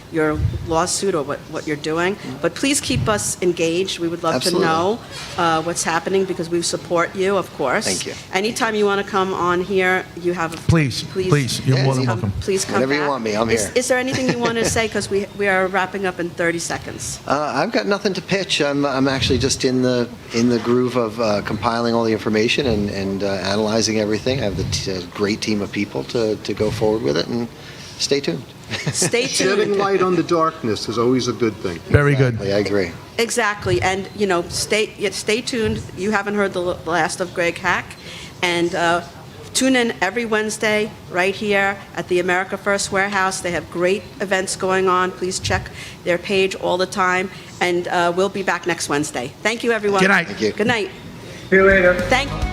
your lawsuit or what you're doing. But please keep us engaged. We would love Absolutely. to know what's happening, because we support you, of course. Thank you. Anytime you want to come on here, you have a... Please, you're more than welcome. Please come Whenever back. you want me, I'm here. Is there anything you want to say? Because we are wrapping up in 30 seconds. I've got nothing to pitch. I'm actually just in the groove of compiling all the information and analyzing everything. I have a great team of people to go forward with it, and stay tuned. Stay tuned. Shedding light on the darkness is always a good thing. Very good. I agree. Exactly, and stay tuned. You haven't heard the last of Greg Hack, and tune in every Wednesday right here at the America First Warehouse. They have great events going on. Please check their page all the time, and we'll be back next Wednesday. Thank you, everyone. Good night. Thank you. Good night. See you later. Thank.